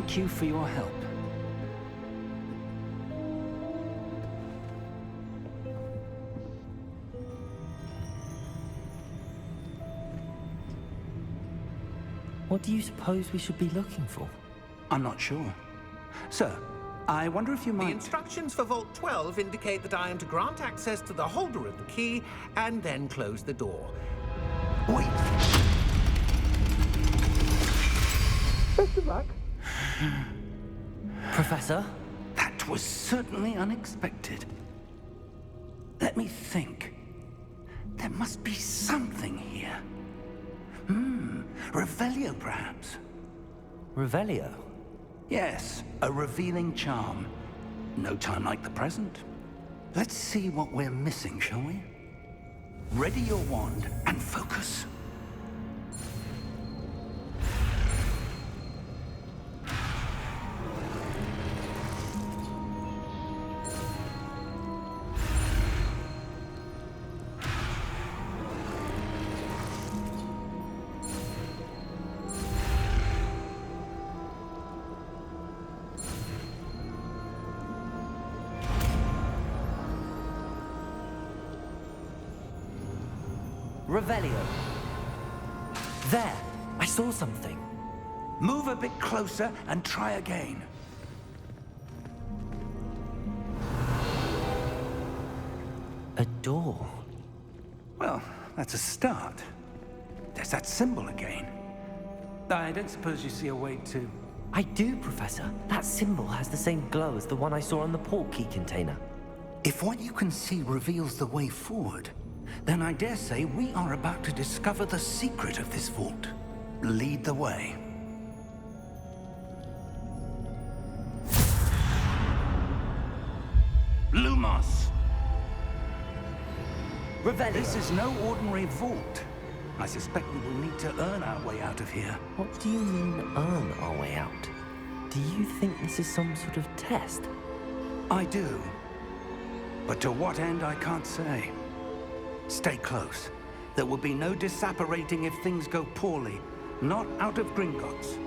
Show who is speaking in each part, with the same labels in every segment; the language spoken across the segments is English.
Speaker 1: Thank you for your help.
Speaker 2: What do you suppose we should be looking for?
Speaker 1: I'm not sure. Sir, I wonder if you might...
Speaker 3: The instructions for Vault 12 indicate that I am to grant access to the holder of the key and then close the door.
Speaker 1: Wait!
Speaker 3: Best of luck.
Speaker 2: Professor?
Speaker 1: That was certainly unexpected. Let me think. There must be something here. Revelio, perhaps?
Speaker 2: Revelio?
Speaker 1: Yes, a revealing charm. No time like the present. Let's see what we're missing, shall we? Ready your wand and focus.
Speaker 2: Revelio. There! I saw something.
Speaker 1: Move a bit closer and try again.
Speaker 2: A door.
Speaker 1: Well, that's a start. There's that symbol again. I don't suppose you see a way to...
Speaker 2: I do, Professor. That symbol has the same glow as the one I saw on the port key container.
Speaker 1: If what you can see reveals the way forward, then I dare say we are about to discover the secret of this vault. Lead the way. Lumos!
Speaker 2: Revelio.
Speaker 1: This is no ordinary vault. I suspect we will need to earn our way out of here.
Speaker 2: What do you mean, earn our way out? Do you think this is some sort of test?
Speaker 1: I do. But to what end, I can't say. Stay close. There will be no disapparating if things go poorly. Not out of Gringotts.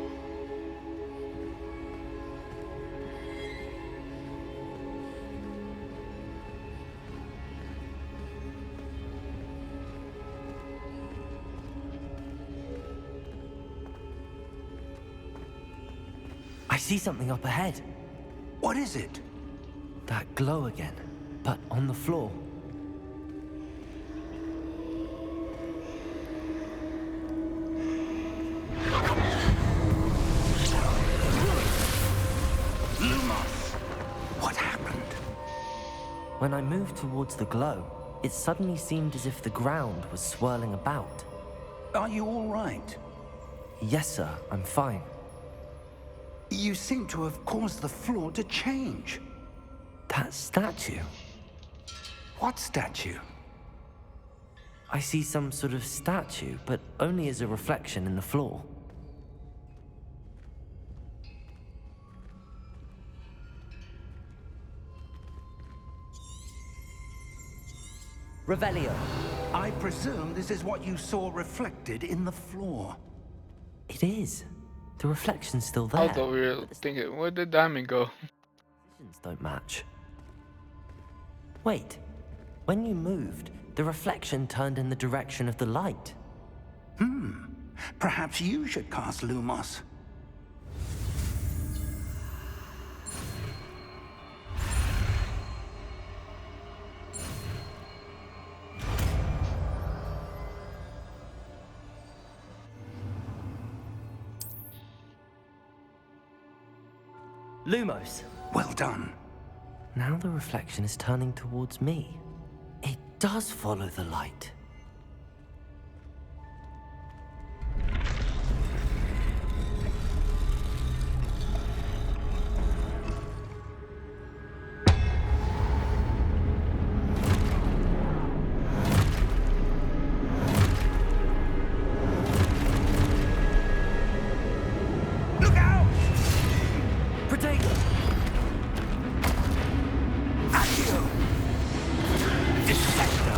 Speaker 2: I see something up ahead.
Speaker 1: What is it?
Speaker 2: That glow again, but on the floor.
Speaker 1: Lumos! What happened?
Speaker 2: When I moved towards the glow, it suddenly seemed as if the ground was swirling about.
Speaker 1: Are you all right?
Speaker 2: Yes, sir, I'm fine.
Speaker 1: You seem to have caused the floor to change.
Speaker 2: That statue.
Speaker 1: What statue?
Speaker 2: I see some sort of statue, but only as a reflection in the floor. Revelio.
Speaker 1: I presume this is what you saw reflected in the floor.
Speaker 2: It is. The reflection's still there.
Speaker 4: I thought we were thinking, where did diamond go?
Speaker 2: Positions don't match. Wait. When you moved, the reflection turned in the direction of the light.
Speaker 1: Perhaps you should cast Lumos.
Speaker 2: Lumos.
Speaker 1: Well done.
Speaker 2: Now the reflection is turning towards me. It does follow the light.
Speaker 1: Look out!
Speaker 2: Protego!
Speaker 1: Accio! Dissecto!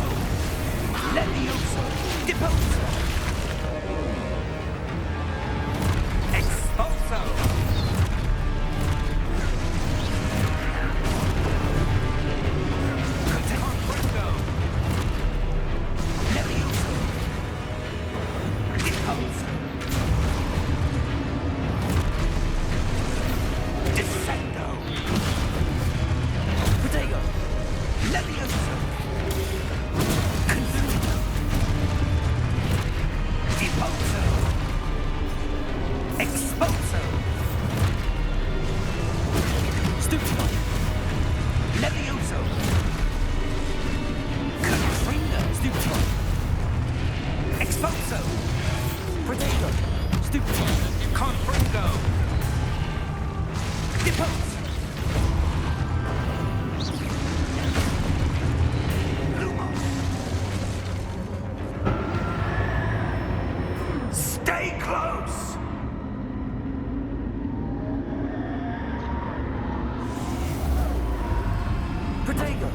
Speaker 2: Protego!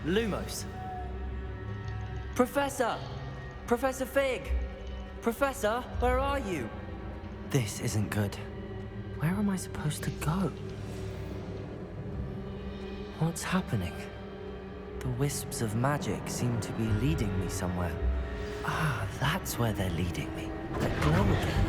Speaker 2: Lumos! Professor! Professor Fig! Professor, where are you? This isn't good. Where am I supposed to go? What's happening? The wisps of magic seem to be leading me somewhere. Ah, that's where they're leading me. That glow again.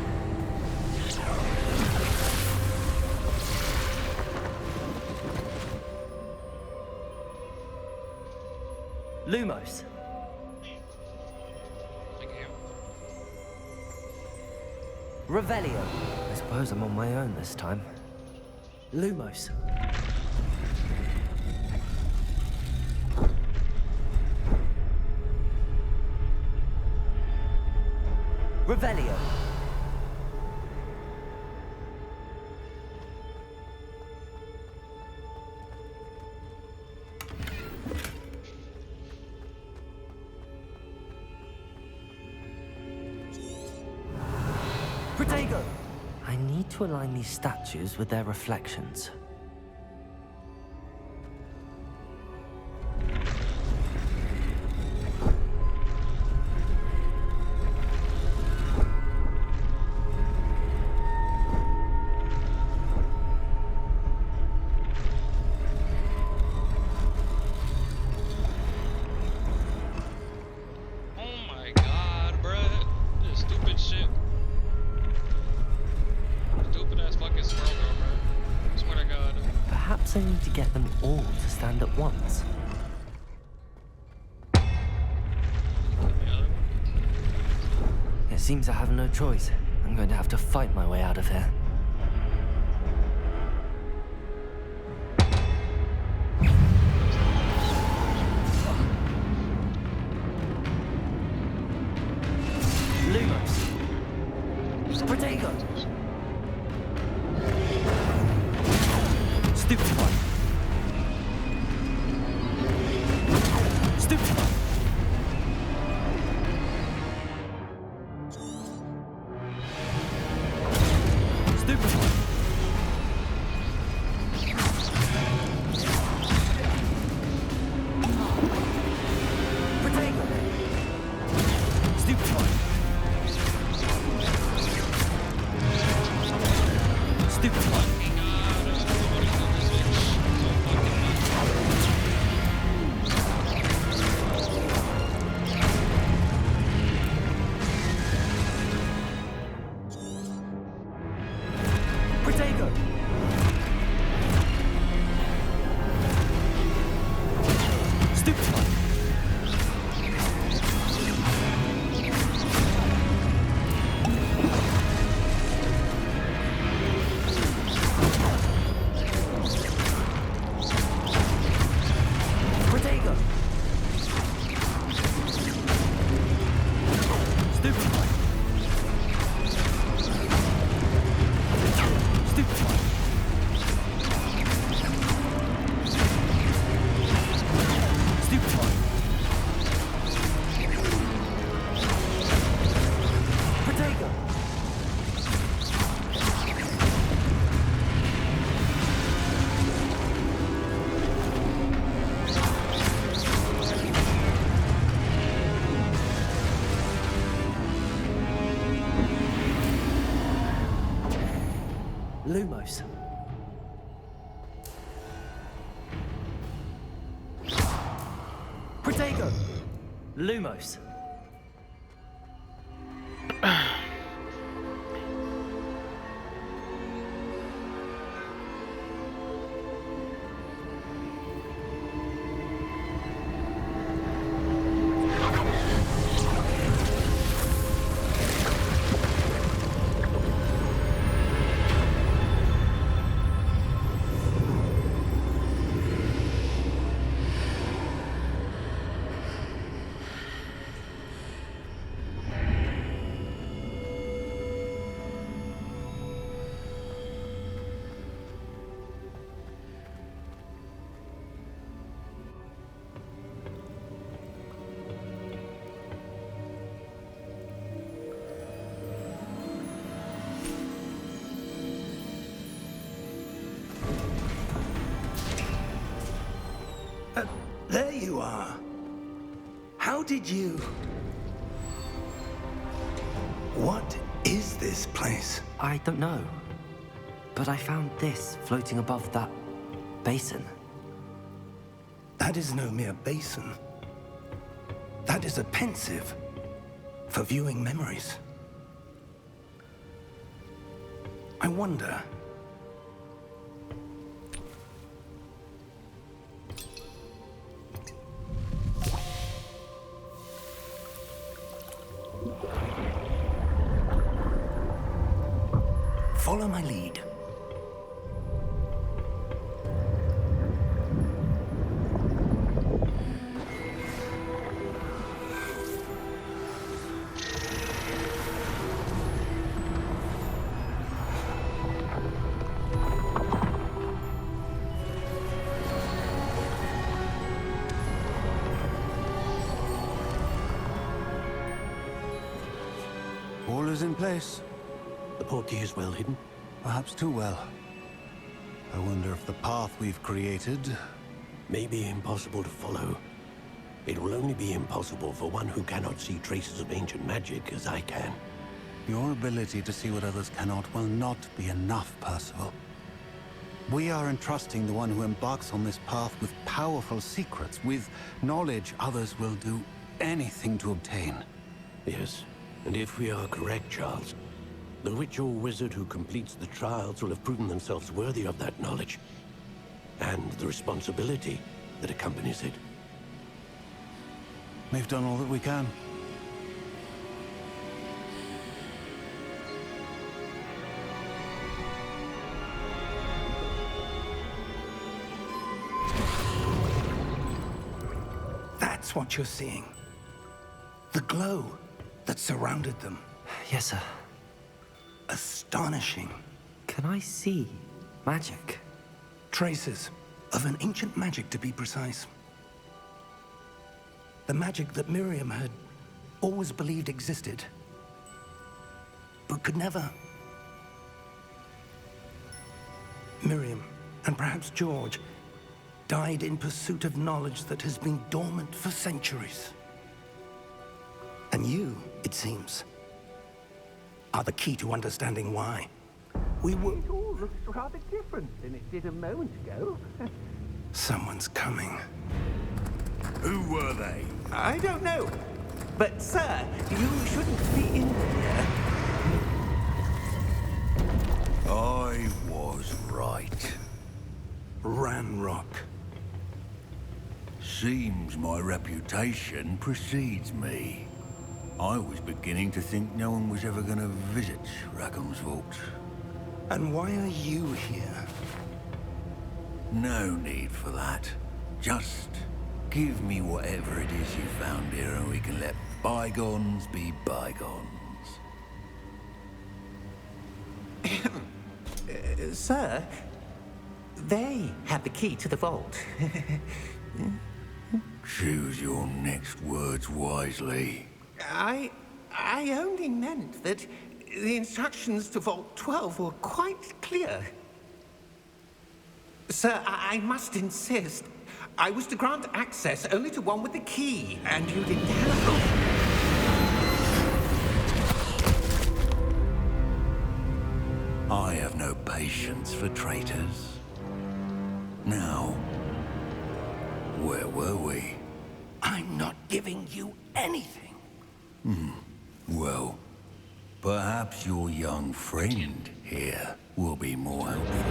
Speaker 2: Lumos. Revelio. I suppose I'm on my own this time. Lumos. Revelio. Protego! I need to align these statues with their reflections. Perhaps I need to get them all to stand at once. It seems I have no choice. I'm going to have to fight my way out of here. Lumos. Protego. Stupid one. Stupid one. Stupid one. Protego. Stupid one. Stupid one. Protego! Stupid one! Protego! Stupid one! Stupid one. Stupid one. Protego. Lumos. Protego! Lumos.
Speaker 1: There you are. How did you... What is this place?
Speaker 2: I don't know. But I found this floating above that basin.
Speaker 1: That is no mere basin. That is a pensive for viewing memories. I wonder... Follow my lead.
Speaker 5: All is in place.
Speaker 6: The portkey is well hidden.
Speaker 5: Perhaps too well. I wonder if the path we've created...
Speaker 6: May be impossible to follow. It will only be impossible for one who cannot see traces of ancient magic as I can.
Speaker 5: Your ability to see what others cannot will not be enough, Percival. We are entrusting the one who embarks on this path with powerful secrets, with knowledge others will do anything to obtain.
Speaker 6: Yes, and if we are correct, Charles, the witch or wizard who completes the trials will have proven themselves worthy of that knowledge, and the responsibility that accompanies it.
Speaker 5: We've done all that we can.
Speaker 1: That's what you're seeing. The glow that surrounded them.
Speaker 2: Yes, sir.
Speaker 1: Astonishing.
Speaker 2: Can I see magic?
Speaker 1: Traces of an ancient magic, to be precise. The magic that Miriam had always believed existed, but could never. Miriam, and perhaps George, died in pursuit of knowledge that has been dormant for centuries. And you, it seems, are the key to understanding why. We were...
Speaker 3: It all looks rather different than it did a moment ago.
Speaker 1: Someone's coming.
Speaker 7: Who were they?
Speaker 3: I don't know. But, sir, you shouldn't be in here.
Speaker 7: I was right.
Speaker 1: Ranrock.
Speaker 7: Seems my reputation precedes me. I was beginning to think no one was ever going to visit Rackham's vault.
Speaker 1: And why are you here?
Speaker 7: No need for that. Just give me whatever it is you found here and we can let bygones be bygones.
Speaker 3: Sir, they had the key to the vault.
Speaker 7: Choose your next words wisely.
Speaker 3: I only meant that the instructions to Vault 12 were quite clear. Sir, I must insist. I was to grant access only to one with the key, and you didn't have...
Speaker 7: I have no patience for traitors. Now, where were we?
Speaker 1: I'm not giving you anything.
Speaker 7: Well, perhaps your young friend here will be more helpful.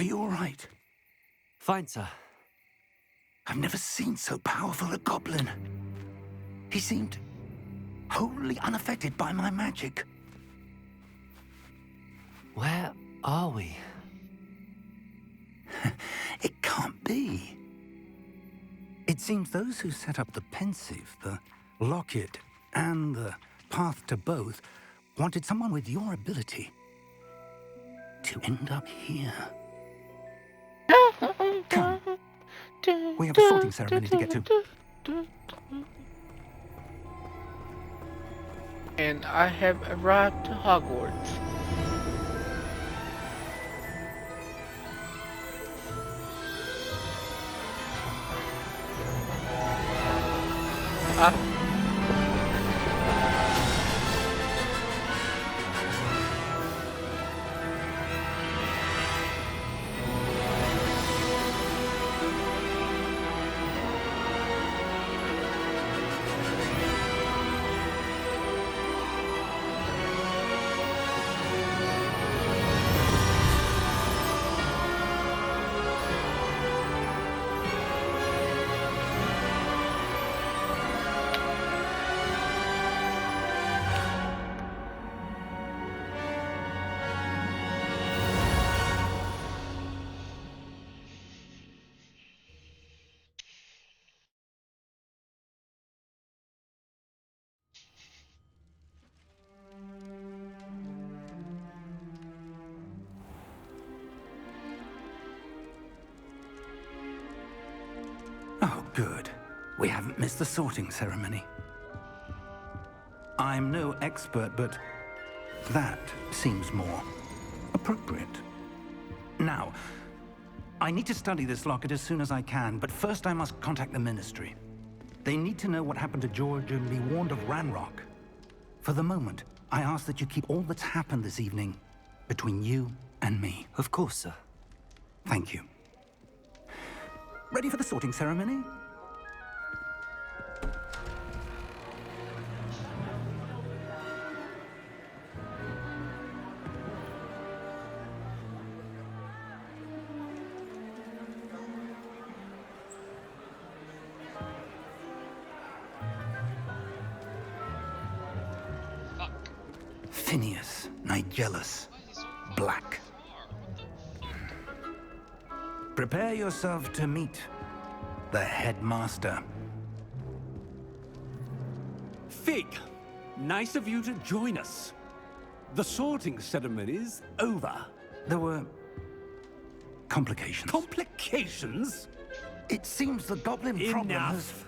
Speaker 1: Are you all right?
Speaker 2: Fine, sir.
Speaker 1: I've never seen so powerful a goblin. He seemed wholly unaffected by my magic.
Speaker 2: Where are we?
Speaker 1: It can't be. It seems those who set up the pensive, the locket, and the path to both wanted someone with your ability to end up here. Come. We have a sorting ceremony to get to.
Speaker 4: And I have arrived to Hogwarts. Ah.
Speaker 1: Oh, good. We haven't missed the sorting ceremony. I'm no expert, but that seems more appropriate. Now, I need to study this locket as soon as I can, but first I must contact the Ministry. They need to know what happened to George and be warned of Ranrock. For the moment, I ask that you keep all that's happened this evening between you and me.
Speaker 2: Of course, sir.
Speaker 1: Thank you. Ready for the sorting ceremony? Phineas, Nigellus, Black. Prepare yourself to meet the headmaster.
Speaker 8: Fig, nice of you to join us. The sorting ceremony's over.
Speaker 1: There were complications.
Speaker 8: Complications?
Speaker 1: It seems the goblin problem has...
Speaker 8: Enough.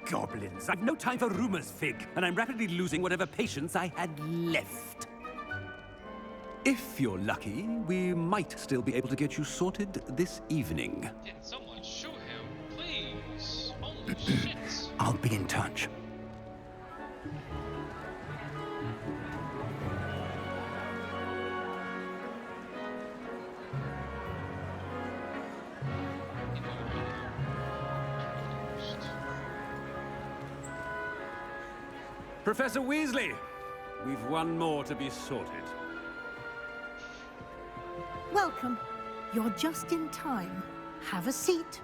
Speaker 8: Goblins. I've no time for rumors, Fig, and I'm rapidly losing whatever patience I had left. If you're lucky, we might still be able to get you sorted this evening.
Speaker 9: Can someone shoot him, please? Holy shit.
Speaker 1: I'll be in touch.
Speaker 8: Professor Weasley, we've one more to be sorted.
Speaker 10: Welcome. You're just in time. Have a seat.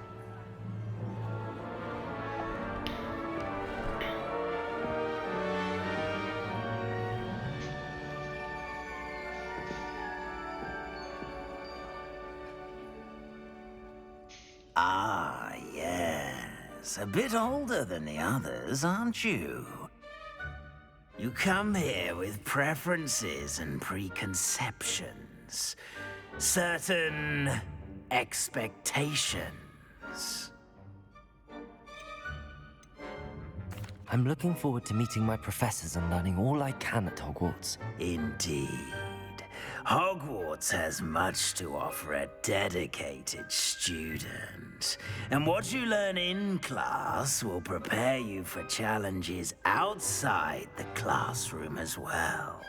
Speaker 11: Ah, yes. A bit older than the others, aren't you? You come here with preferences and preconceptions. Certain expectations.
Speaker 2: I'm looking forward to meeting my professors and learning all I can at Hogwarts.
Speaker 11: Indeed. Hogwarts has much to offer a dedicated student. And what you learn in class will prepare you for challenges outside the classroom as well.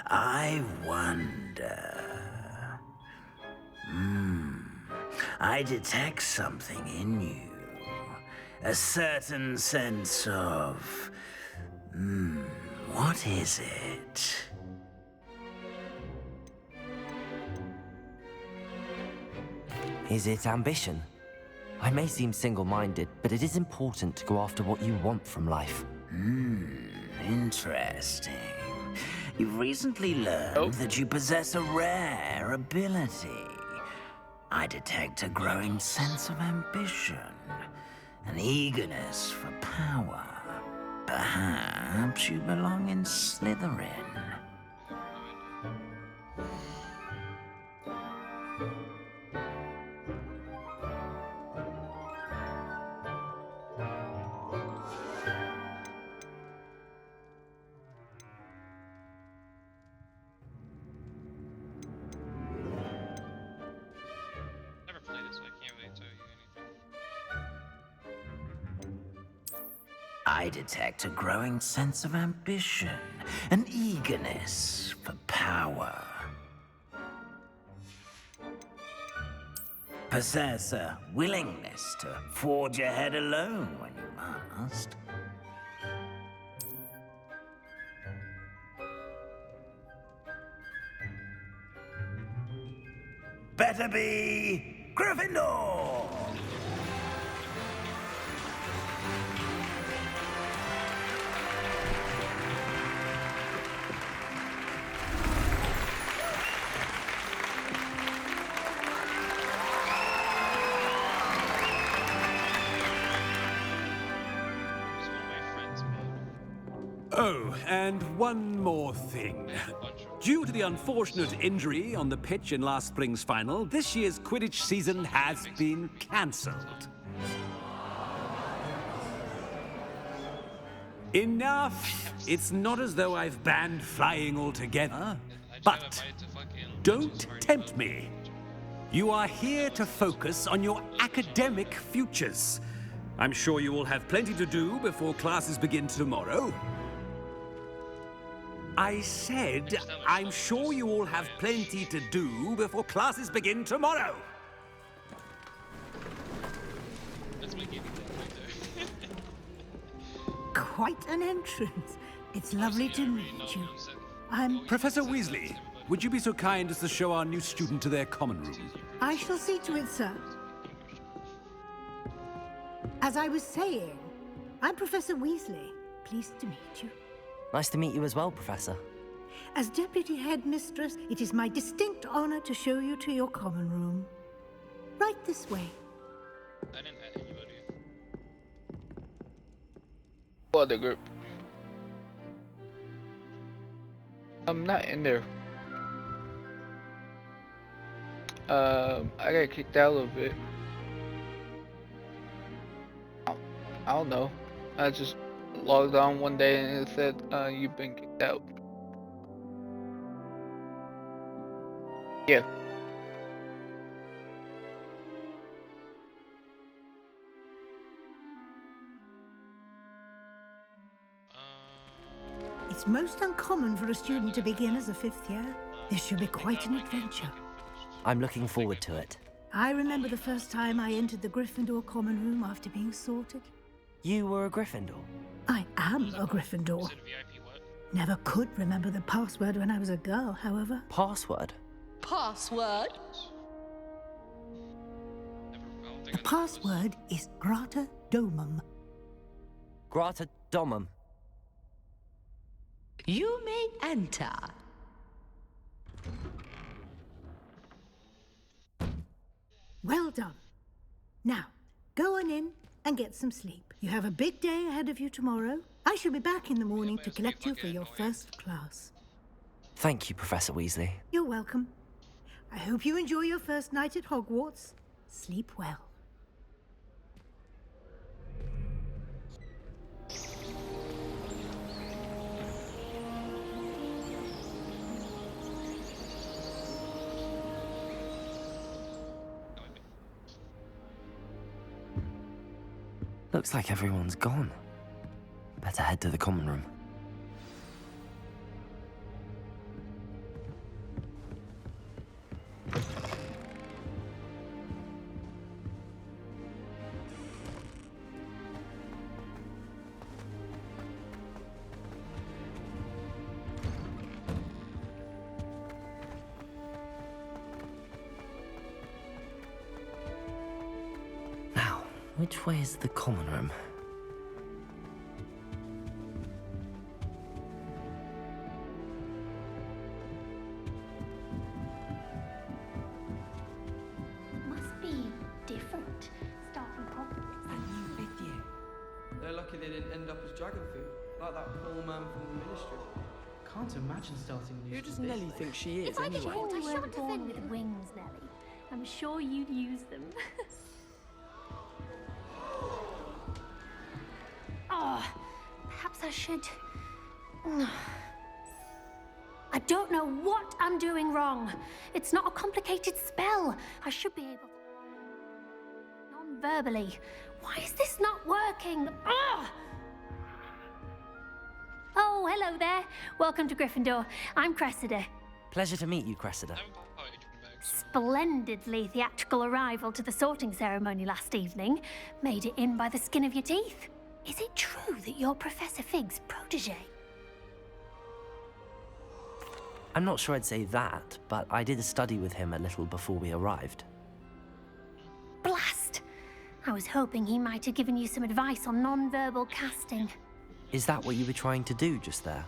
Speaker 11: I wonder... I detect something in you. A certain sense of... what is it?
Speaker 2: Is it ambition? I may seem single-minded, but it is important to go after what you want from life.
Speaker 11: Interesting. You've recently learned that you possess a rare ability. I detect a growing sense of ambition, an eagerness for power. Perhaps you belong in Slytherin.
Speaker 9: Never played it, so I can't really tell you anything.
Speaker 11: I detect a growing sense of ambition, an eagerness for power. Possess a willingness to forge ahead alone when you must. Better be Gryffindor!
Speaker 9: It's one of my friends made.
Speaker 8: Oh, and one more thing. Due to the unfortunate injury on the pitch in last spring's final, this year's Quidditch season has been cancelled. Enough! It's not as though I've banned flying altogether, but don't tempt me. You are here to focus on your academic futures. I'm sure you will have plenty to do before classes begin tomorrow. I said, I'm sure you all have plenty to do before classes begin tomorrow.
Speaker 9: That's my gaming deck right there.
Speaker 10: Quite an entrance. It's lovely to meet you.
Speaker 8: Professor Weasley, would you be so kind as to show our new student to their common room?
Speaker 10: I shall see to it, sir. As I was saying, I'm Professor Weasley. Pleased to meet you.
Speaker 2: Nice to meet you as well, Professor.
Speaker 10: As Deputy Headmistress, it is my distinct honor to show you to your common room. Right this way.
Speaker 9: I didn't add anybody.
Speaker 4: For the group. I'm not in there. I got kicked out a little bit. I don't know. I just logged on one day and it said, you've been kicked out. Yeah.
Speaker 10: It's most uncommon for a student to begin as a fifth year. This should be quite an adventure.
Speaker 2: I'm looking forward to it.
Speaker 10: I remember the first time I entered the Gryffindor common room after being sorted.
Speaker 2: You were a Gryffindor?
Speaker 10: I am a Gryffindor. Never could remember the password when I was a girl, however.
Speaker 2: Password?
Speaker 12: Password?
Speaker 10: The password is Grata Domum.
Speaker 2: Grata Domum.
Speaker 12: You may enter.
Speaker 10: Well done. Now, go on in and get some sleep. You have a big day ahead of you tomorrow. I shall be back in the morning to collect you for your first class.
Speaker 2: Thank you, Professor Weasley.
Speaker 10: You're welcome. I hope you enjoy your first night at Hogwarts. Sleep well.
Speaker 2: Looks like everyone's gone. Better head to the common room. Which way is the common room?
Speaker 13: Must be different. Starting properly.
Speaker 14: That new fifth year.
Speaker 15: They're lucky they didn't end up as dragon food, like that poor man from the ministry.
Speaker 14: Can't imagine starting a new
Speaker 15: Who does
Speaker 14: school this
Speaker 15: Nelly
Speaker 14: late.
Speaker 15: think she is,
Speaker 13: If I
Speaker 15: anyway?
Speaker 13: didn't, I shouldn't have been with wings, Nelly. I'm sure you'd use them. Oh, perhaps I should. I don't know what I'm doing wrong. It's not a complicated spell. I should be able to. Non-verbally. Why is this not working? Ugh! Oh, hello there. Welcome to Gryffindor. I'm Cressida.
Speaker 2: Pleasure to meet you, Cressida.
Speaker 13: Splendidly theatrical arrival to the sorting ceremony last evening. Made it in by the skin of your teeth. Is it true that you're Professor Fig's protege?
Speaker 2: I'm not sure I'd say that, but I did study with him a little before we arrived.
Speaker 13: Blast! I was hoping he might have given you some advice on non-verbal casting.
Speaker 2: Is that what you were trying to do just there?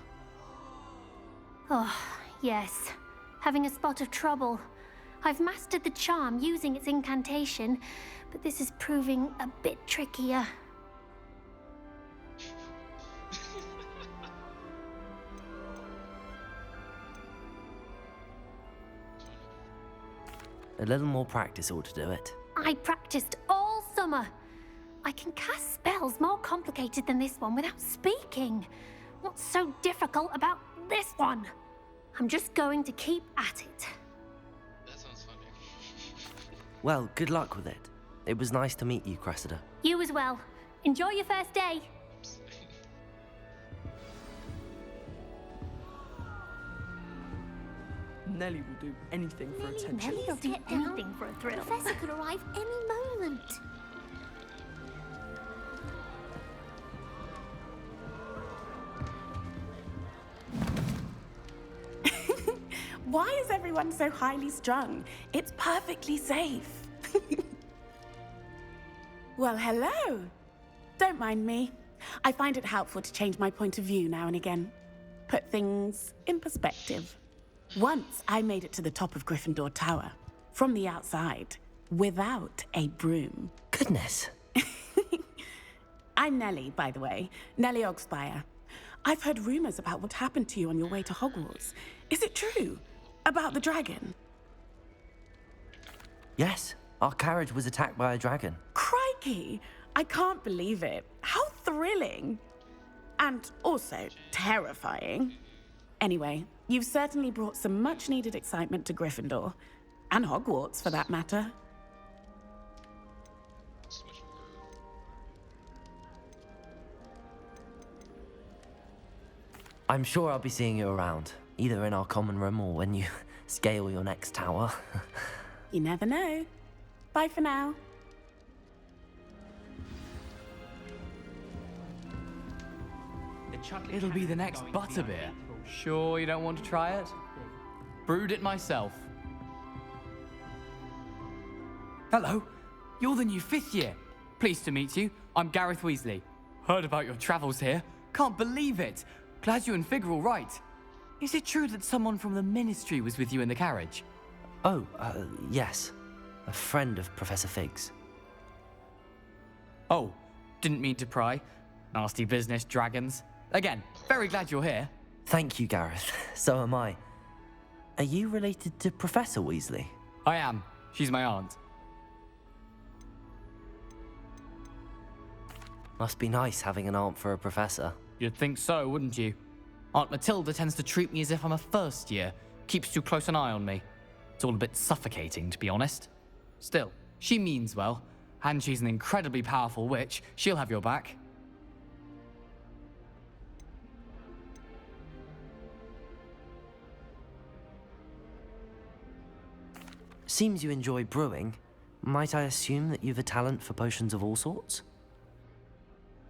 Speaker 13: Oh, yes. Having a spot of trouble. I've mastered the charm using its incantation, but this is proving a bit trickier.
Speaker 2: A little more practice ought to do it.
Speaker 13: I practiced all summer. I can cast spells more complicated than this one without speaking. What's so difficult about this one? I'm just going to keep at it.
Speaker 9: That sounds funny.
Speaker 2: Well, good luck with it. It was nice to meet you, Cressida.
Speaker 13: You as well. Enjoy your first day.
Speaker 15: Nelly will do anything for attention.
Speaker 13: Nelly will do anything for a thrill.
Speaker 12: Professor could arrive any moment.
Speaker 16: Why is everyone so highly strung? It's perfectly safe. Well, hello. Don't mind me. I find it helpful to change my point of view now and again. Put things in perspective. Once I made it to the top of Gryffindor Tower, from the outside, without a broom.
Speaker 2: Goodness.
Speaker 16: I'm Nelly, by the way. Nelly Ogspire. I've heard rumors about what happened to you on your way to Hogwarts. Is it true? About the dragon?
Speaker 2: Yes, our carriage was attacked by a dragon.
Speaker 16: Crikey! I can't believe it. How thrilling! And also terrifying. Anyway, you've certainly brought some much-needed excitement to Gryffindor. And Hogwarts, for that matter.
Speaker 2: I'm sure I'll be seeing you around, either in our common room or when you scale your next tower.
Speaker 16: You never know. Bye for now.
Speaker 14: It'll be the next butterbeer. Sure you don't want to try it? Brewed it myself. Hello, you're the new fifth year. Pleased to meet you. I'm Gareth Weasley. Heard about your travels here. Can't believe it. Glad you and Fig are all right. Is it true that someone from the Ministry was with you in the carriage?
Speaker 2: Oh, yes. A friend of Professor Fig's.
Speaker 14: Oh, didn't mean to pry. Nasty business, dragons. Again, very glad you're here.
Speaker 2: Thank you, Gareth. So am I. Are you related to Professor Weasley?
Speaker 14: I am. She's my aunt.
Speaker 2: Must be nice having an aunt for a professor.
Speaker 14: You'd think so, wouldn't you? Aunt Matilda tends to treat me as if I'm a first year. Keeps too close an eye on me. It's all a bit suffocating, to be honest. Still, she means well. And she's an incredibly powerful witch. She'll have your back.
Speaker 2: Seems you enjoy brewing. Might I assume that you've a talent for potions of all sorts?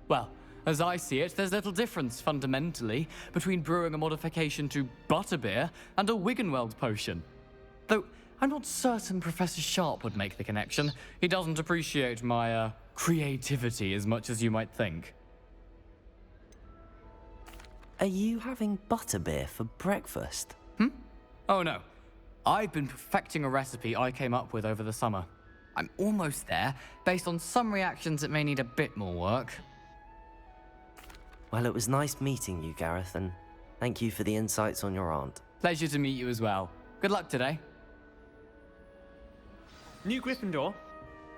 Speaker 14: Well, as I see it, there's little difference, fundamentally, between brewing a modification to butterbeer and a Wiggenweld potion. Though, I'm not certain Professor Sharp would make the connection. He doesn't appreciate my, creativity as much as you might think.
Speaker 2: Are you having butterbeer for breakfast?
Speaker 14: Oh no. I've been perfecting a recipe I came up with over the summer. I'm almost there. Based on some reactions, it may need a bit more work.
Speaker 2: Well, it was nice meeting you, Gareth, and thank you for the insights on your aunt.
Speaker 14: Pleasure to meet you as well. Good luck today.
Speaker 17: New Gryffindor.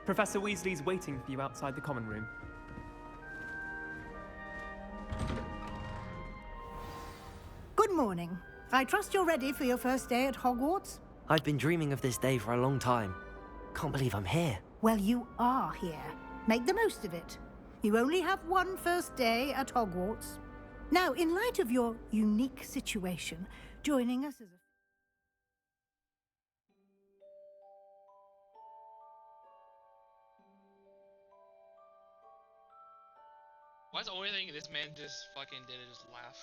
Speaker 17: Professor Weasley's waiting for you outside the common room.
Speaker 10: Good morning. I trust you're ready for your first day at Hogwarts?
Speaker 2: I've been dreaming of this day for a long time. Can't believe I'm here.
Speaker 10: Well, you are here. Make the most of it. You only have one first day at Hogwarts. Now, in light of your unique situation, joining us as a...
Speaker 9: Why's the only thing this man just fucking did is just laugh?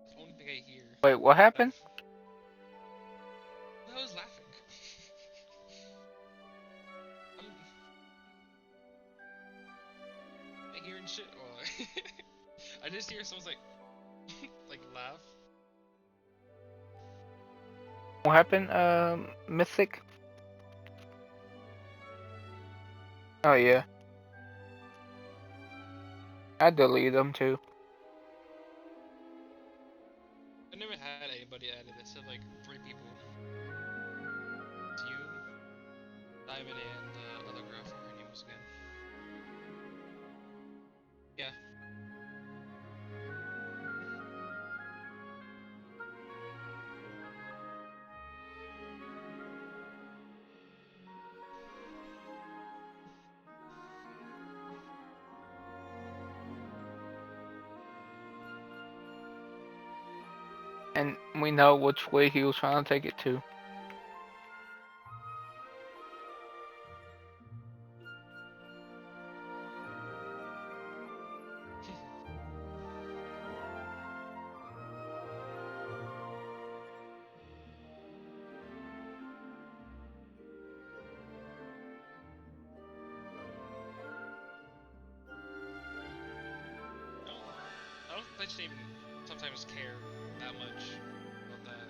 Speaker 9: That's the only thing I hear.
Speaker 4: Wait, what happened?
Speaker 9: I was laughing. I'm hearing shit. Well, I just hear someone's like, like laugh.
Speaker 4: What happened, Mythic? Oh yeah. I deleted them too.
Speaker 9: I never had anybody added that said like 3 people. It's you, Diamond, and the other girl, I forgot her name was again. Yeah.
Speaker 4: And we know which way he was trying to take it to.
Speaker 9: I don't think they even sometimes care that much about that.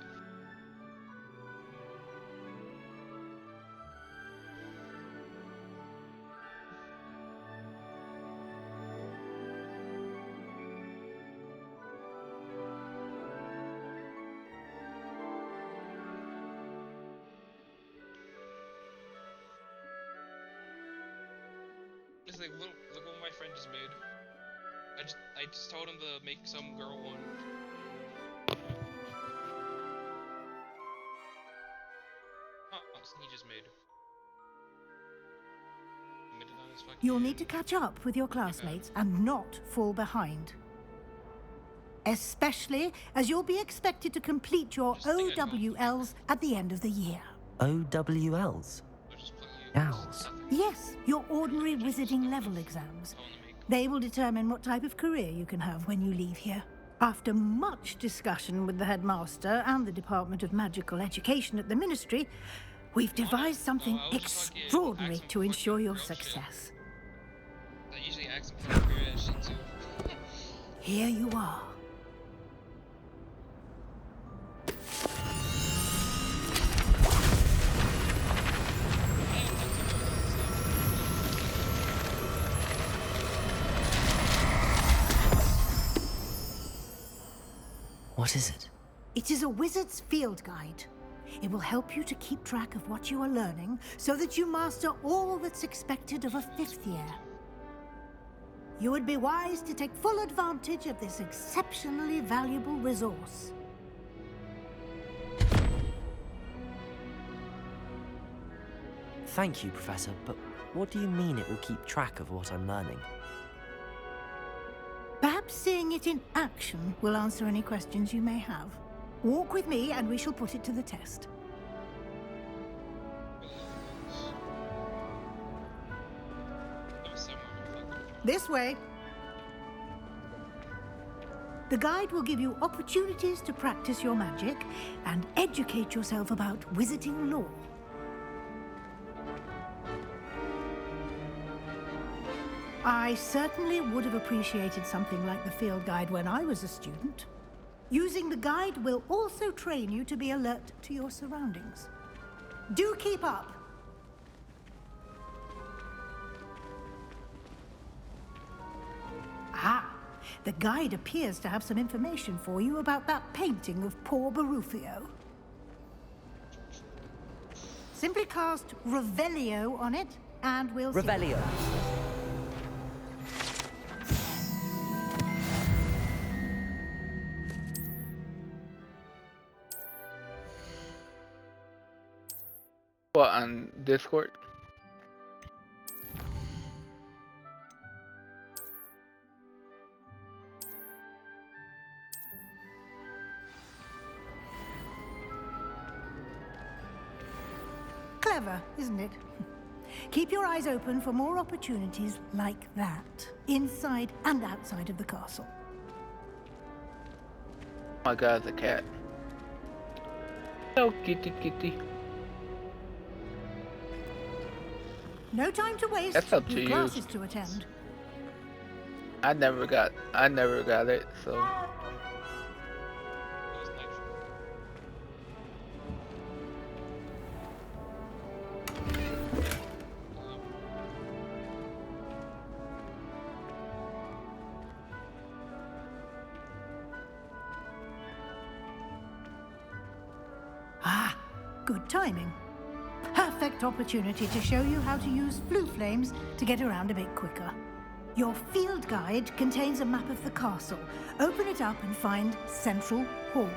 Speaker 9: It's like, look what my friend just made. I just told him to make some girl one. He just made. Made it on his fucking
Speaker 10: You'll need to catch up with your classmates and not fall behind. Especially as you'll be expected to complete your OWLs at the end of the year.
Speaker 2: OWLs? Owls?
Speaker 10: Yes, your ordinary wizarding level exams. They will determine what type of career you can have when you leave here. After much discussion with the headmaster and the Department of Magical Education at the Ministry, we've devised something extraordinary to ensure your success.
Speaker 9: I usually ask him for career and shit too.
Speaker 10: Here you are.
Speaker 2: What is it?
Speaker 10: It is a wizard's field guide. It will help you to keep track of what you are learning so that you master all that's expected of a 5th year. You would be wise to take full advantage of this exceptionally valuable resource.
Speaker 2: Thank you, Professor, but what do you mean it will keep track of what I'm learning?
Speaker 10: Perhaps seeing it in action will answer any questions you may have. Walk with me and we shall put it to the test. This way. The guide will give you opportunities to practice your magic and educate yourself about wizarding lore. I certainly would have appreciated something like the field guide when I was a student. Using the guide will also train you to be alert to your surroundings. Do keep up! Ah, the guide appears to have some information for you about that painting of poor Barufio. Simply cast Revelio on it, and we'll see.
Speaker 2: Revelio.
Speaker 4: What, on Discord?
Speaker 10: Clever, isn't it? Keep your eyes open for more opportunities like that, inside and outside of the castle.
Speaker 4: Oh my god, the cat. Oh, kitty, kitty.
Speaker 10: No time to waste.
Speaker 4: That's up to
Speaker 10: You've
Speaker 4: you.
Speaker 10: classes to attend.
Speaker 4: I never got it, so.
Speaker 10: Ah, good timing. Perfect opportunity to show you how to use flue flames to get around a bit quicker. Your field guide contains a map of the castle. Open it up and find Central Hall.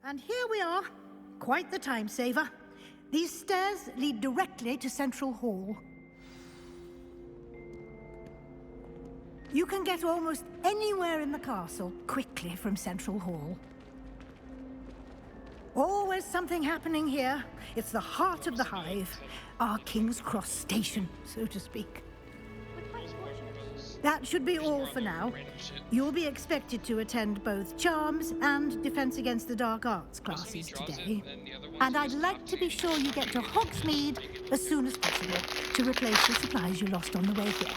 Speaker 10: And here we are. Quite the time saver. These stairs lead directly to Central Hall. You can get almost anywhere in the castle quickly from Central Hall. Always something happening here. It's the heart of the hive. Our King's Cross station, so to speak. That should be all for now. You'll be expected to attend both Charms and Defense Against the Dark Arts classes today. And I'd like to be sure you get to Hogsmeade as soon as possible to replace the supplies you lost on the way here.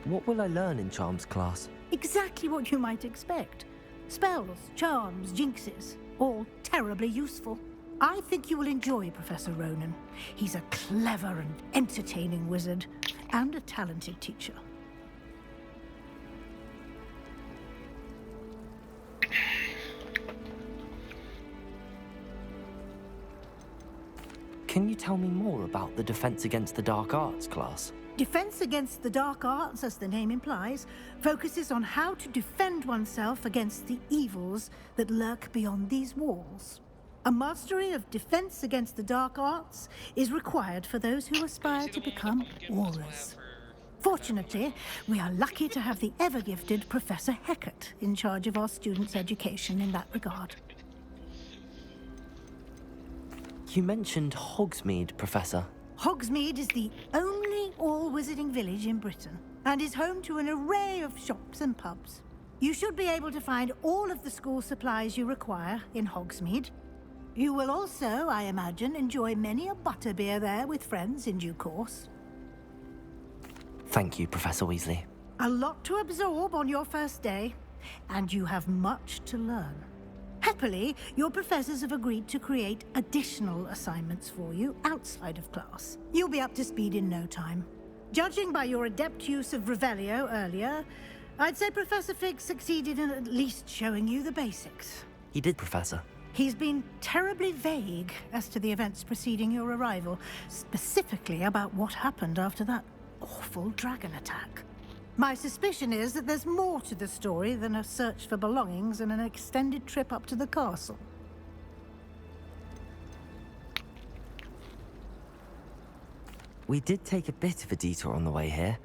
Speaker 2: What will I learn in Charms class?
Speaker 10: Exactly what you might expect. Spells, charms, jinxes, all terribly useful. I think you will enjoy Professor Ronan. He's a clever and entertaining wizard, and a talented teacher.
Speaker 2: Can you tell me more about the Defense Against the Dark Arts class?
Speaker 10: Defense Against the Dark Arts, as the name implies, focuses on how to defend oneself against the evils that lurk beyond these walls. A mastery of Defense Against the Dark Arts is required for those who aspire to become aurors. Fortunately, we are lucky to have the ever-gifted Professor Hecat in charge of our students' education in that regard.
Speaker 2: You mentioned Hogsmeade, Professor.
Speaker 10: Hogsmeade is the only all-wizarding village in Britain and is home to an array of shops and pubs. You should be able to find all of the school supplies you require in Hogsmeade. You will also, I imagine, enjoy many a butterbeer there with friends in due course.
Speaker 2: Thank you, Professor Weasley.
Speaker 10: A lot to absorb on your first day, and you have much to learn. Happily, your professors have agreed to create additional assignments for you outside of class. You'll be up to speed in no time. Judging by your adept use of Revelio earlier, I'd say Professor Fig succeeded in at least showing you the basics.
Speaker 2: He did, Professor.
Speaker 10: He's been terribly vague as to the events preceding your arrival, specifically about what happened after that awful dragon attack. My suspicion is that there's more to the story than a search for belongings and an extended trip up to the castle.
Speaker 2: We did take a bit of a detour on the way here.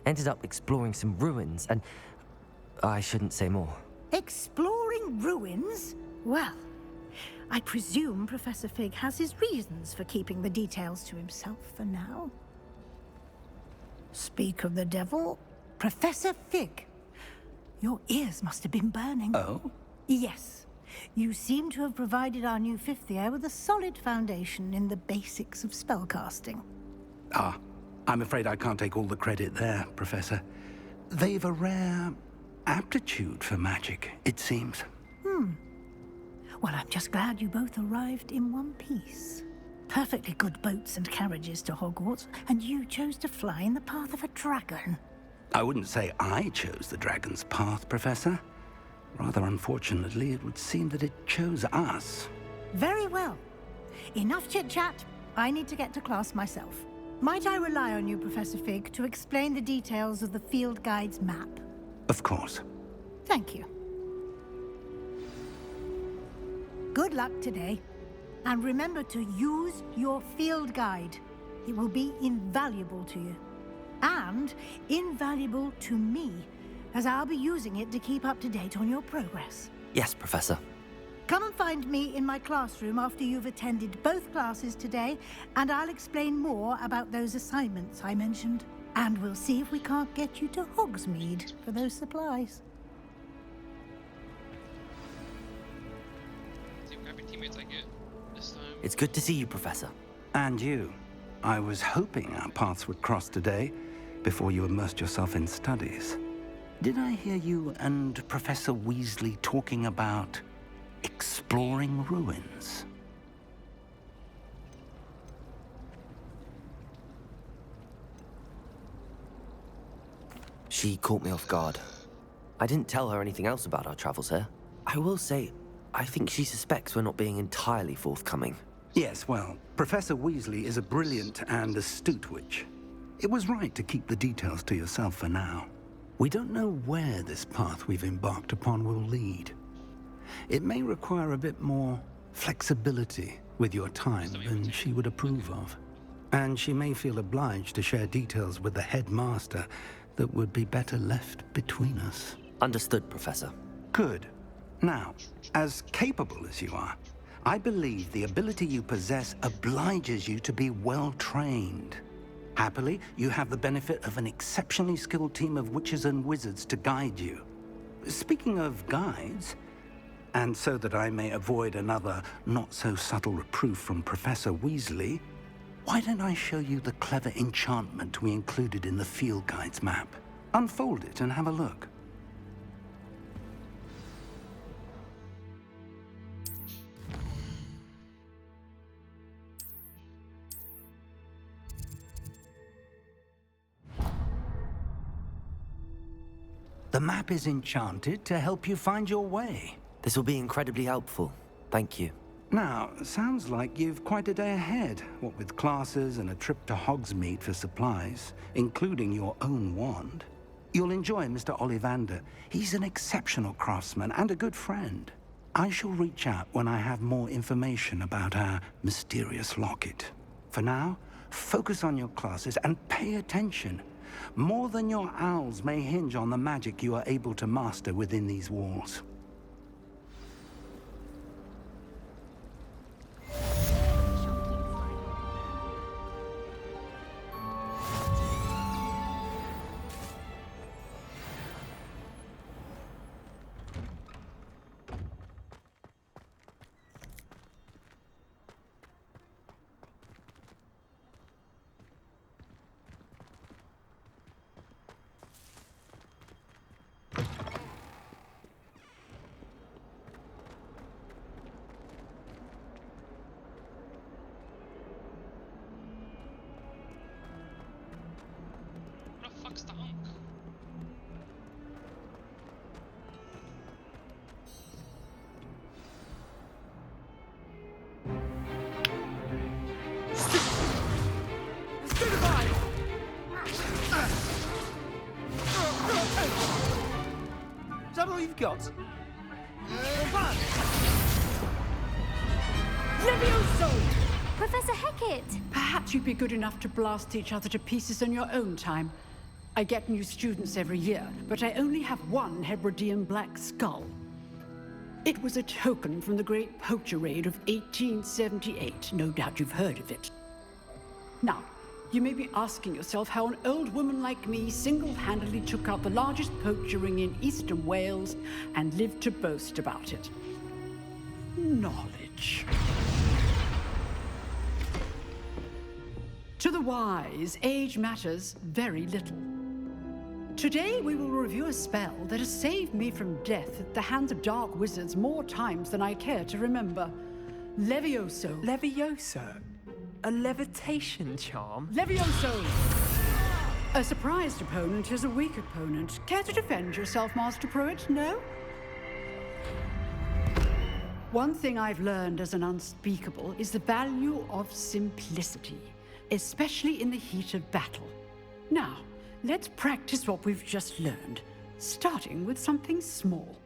Speaker 2: Ended up exploring some ruins and... I shouldn't say more.
Speaker 10: Exploring ruins? Well, I presume Professor Fig has his reasons for keeping the details to himself for now. Speak of the devil, Professor Fig. Your ears must have been burning.
Speaker 1: Oh?
Speaker 10: Yes. You seem to have provided our new fifth year with a solid foundation in the basics of spellcasting.
Speaker 1: Ah, I'm afraid I can't take all the credit there, Professor. They've a rare aptitude for magic, it seems.
Speaker 10: Well, I'm just glad you both arrived in one piece. Perfectly good boats and carriages to Hogwarts, and you chose to fly in the path of a dragon.
Speaker 1: I wouldn't say I chose the dragon's path, Professor. Rather unfortunately, it would seem that it chose us.
Speaker 10: Very well. Enough chit-chat. I need to get to class myself. Might I rely on you, Professor Fig, to explain the details of the field guide's map?
Speaker 1: Of course.
Speaker 10: Thank you. Good luck today. And remember to use your field guide. It will be invaluable to you. And invaluable to me, as I'll be using it to keep up to date on your progress.
Speaker 2: Yes, Professor.
Speaker 10: Come and find me in my classroom after you've attended both classes today, and I'll explain more about those assignments I mentioned. And we'll see if we can't get you to Hogsmeade for those supplies.
Speaker 9: See what crappy teammates I get this time.
Speaker 2: It's good to see you, Professor.
Speaker 1: And you. I was hoping our paths would cross today, before you immersed yourself in studies. Did I hear you and Professor Weasley talking about exploring ruins?
Speaker 2: She caught me off guard. I didn't tell her anything else about our travels here. I will say, I think she suspects we're not being entirely forthcoming.
Speaker 1: Yes, well, Professor Weasley is a brilliant and astute witch. It was right to keep the details to yourself for now. We don't know where this path we've embarked upon will lead. It may require a bit more flexibility with your time than she would approve of. And she may feel obliged to share details with the headmaster that would be better left between us.
Speaker 2: Understood, Professor.
Speaker 1: Good. Now, as capable as you are, I believe the ability you possess obliges you to be well-trained. Happily, you have the benefit of an exceptionally skilled team of witches and wizards to guide you. Speaking of guides, and so that I may avoid another not-so-subtle reproof from Professor Weasley, why don't I show you the clever enchantment we included in the field guide's map? Unfold it and have a look. The map is enchanted to help you find your way.
Speaker 2: This will be incredibly helpful. Thank you.
Speaker 1: Now, sounds like you've quite a day ahead, what with classes and a trip to Hogsmeade for supplies, including your own wand. You'll enjoy Mr. Ollivander. He's an exceptional craftsman and a good friend. I shall reach out when I have more information about our mysterious locket. For now, focus on your classes and pay attention. More than your owls may hinge on the magic you are able to master within these walls.
Speaker 9: stunk.
Speaker 18: Is that all you've got?
Speaker 19: Levioso!
Speaker 13: Professor Hecat!
Speaker 19: Perhaps you'd be good enough to blast each other to pieces on your own time. I get new students every year, but I only have one Hebridean black skull. It was a token from the Great Poacher Raid of 1878. No doubt you've heard of it. Now, you may be asking yourself how an old woman like me single-handedly took out the largest poacher ring in eastern Wales and lived to boast about it. Knowledge. To the wise, age matters very little. Today we will review a spell that has saved me from death at the hands of dark wizards more times than I care to remember. Levioso.
Speaker 17: Levioso? A levitation charm?
Speaker 19: Levioso! A surprised opponent is a weak opponent. Care to defend yourself, Master Pruitt? No? One thing I've learned as an unspeakable is the value of simplicity, especially in the heat of battle. Now, let's practice what we've just learned, starting with something small.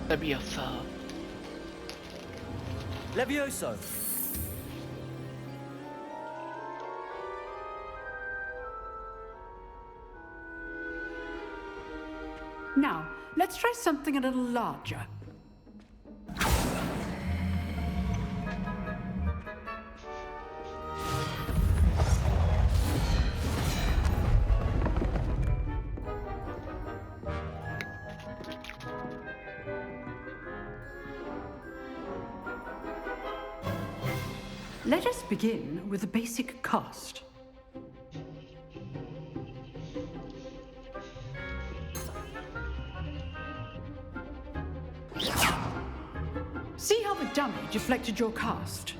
Speaker 2: Levioso.
Speaker 18: Levioso!
Speaker 19: Now, let's try something a little larger. Let us begin with the basic cast. See how the dummy deflected your cast?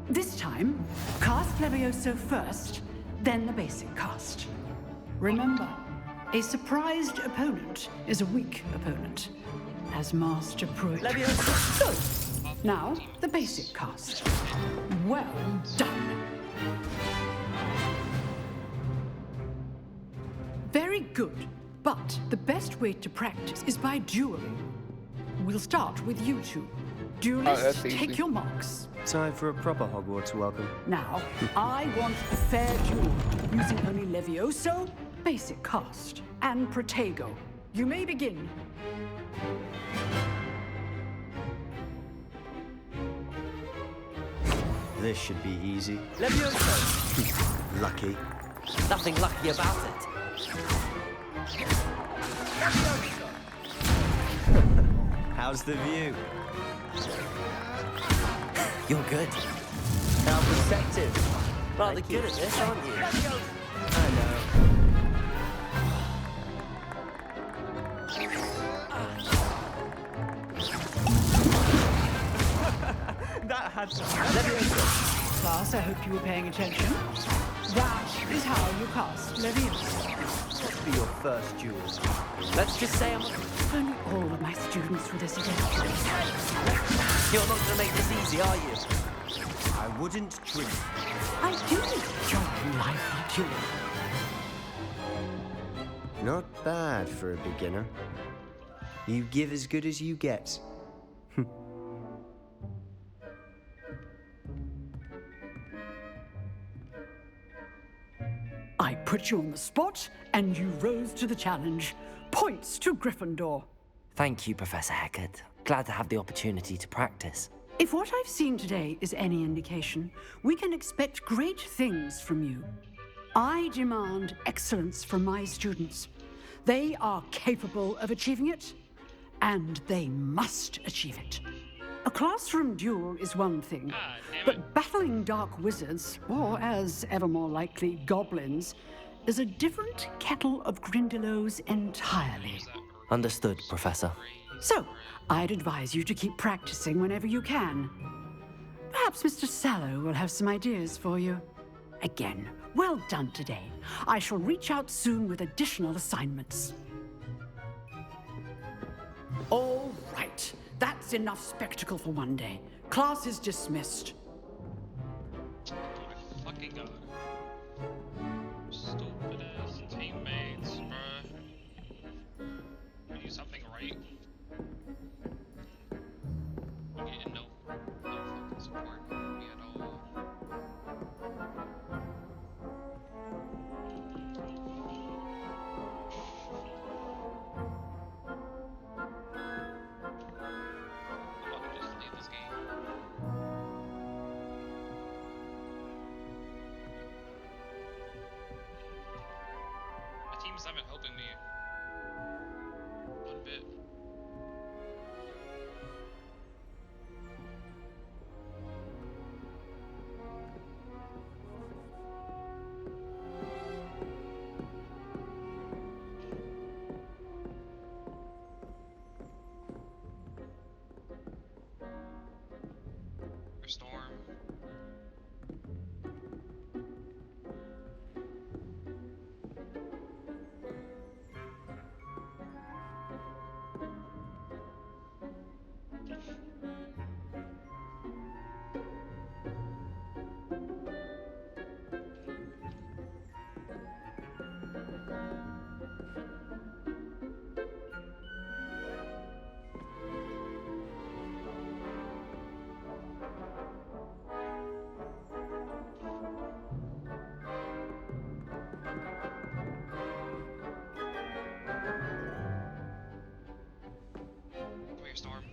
Speaker 19: This time, cast Levioso first, then the basic cast. Remember, a surprised opponent is a weak opponent, as Master Pruitt.
Speaker 18: Levioso!
Speaker 19: Good. Now, the basic cast. Well done. Very good, but the best way to practice is by dueling. We'll start with you two. Duelists, take your marks.
Speaker 18: Time for a proper Hogwarts welcome.
Speaker 19: Now, I want a fair duel, using only Levioso, basic cast, and Protego. You may begin.
Speaker 18: This should be easy. Levioso! Lucky.
Speaker 2: Nothing lucky about it.
Speaker 18: How's the view?
Speaker 2: You're good.
Speaker 18: How perceptive.
Speaker 2: Rather good at this, aren't you?
Speaker 18: I know.
Speaker 17: That had some.
Speaker 19: Levioso. Class, I hope you were paying attention. That is how you cast Levioso.
Speaker 18: What's be your first duel?
Speaker 2: Let's just say I'm...
Speaker 19: If only all of my students were this again.
Speaker 2: You're not going to make this easy, are you?
Speaker 18: I wouldn't dream.
Speaker 19: I do enjoy lively duel.
Speaker 18: Not bad for a beginner. You give as good as you get.
Speaker 19: I put you on the spot, and you rose to the challenge. Points to Gryffindor.
Speaker 2: Thank you, Professor Hecat. Glad to have the opportunity to practice.
Speaker 19: If what I've seen today is any indication, we can expect great things from you. I demand excellence from my students. They are capable of achieving it, and they must achieve it. A classroom duel is one thing, but battling dark wizards, or as ever more likely, goblins, is a different kettle of Grindylows entirely.
Speaker 2: Understood, Professor.
Speaker 19: So, I'd advise you to keep practicing whenever you can. Perhaps Mr. Sallow will have some ideas for you. Again, well done today. I shall reach out soon with additional assignments. All right, that's enough spectacle for one day. Class is dismissed.
Speaker 9: Fucking god. Stupid ass teammates, bruh. We do something right. We're getting no fucking support from me at all. I'm about to just leave this game. My team's not even helping me one bit. Storm. Come here, Storm.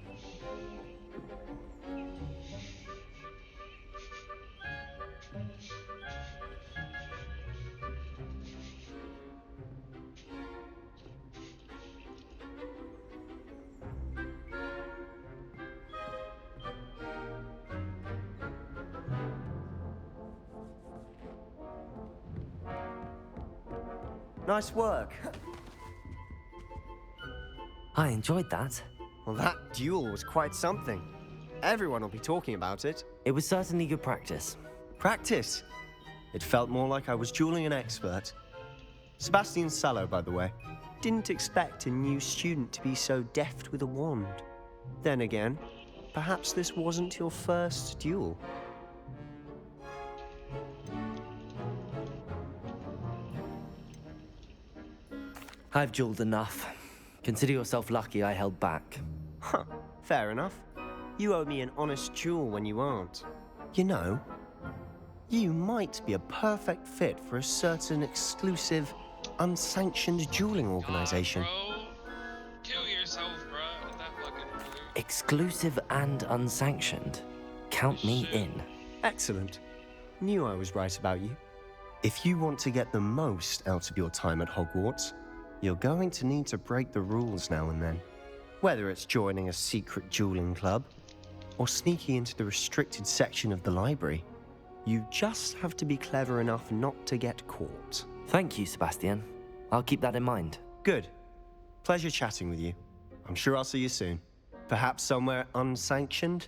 Speaker 18: Nice work.
Speaker 2: I enjoyed that.
Speaker 18: Well, that duel was quite something. Everyone will be talking about it.
Speaker 2: It was certainly good practice.
Speaker 18: Practice? It felt more like I was dueling an expert. Sebastian Sallow, by the way. Didn't expect a new student to be so deft with a wand. Then again, perhaps this wasn't your first duel.
Speaker 2: I've dueled enough. Consider yourself lucky I held back.
Speaker 18: Huh, fair enough. You owe me an honest duel when you aren't. You know, you might be a perfect fit for a certain exclusive, unsanctioned dueling organization.
Speaker 9: Kill yourself, bro. That fucking
Speaker 2: Exclusive and unsanctioned. Count me in.
Speaker 18: Excellent. Knew I was right about you. If you want to get the most out of your time at Hogwarts, you're going to need to break the rules now and then. Whether it's joining a secret dueling club, or sneaking into the restricted section of the library, you just have to be clever enough not to get caught.
Speaker 2: Thank you, Sebastian. I'll keep that in mind.
Speaker 18: Good. Pleasure chatting with you. I'm sure I'll see you soon. Perhaps somewhere unsanctioned?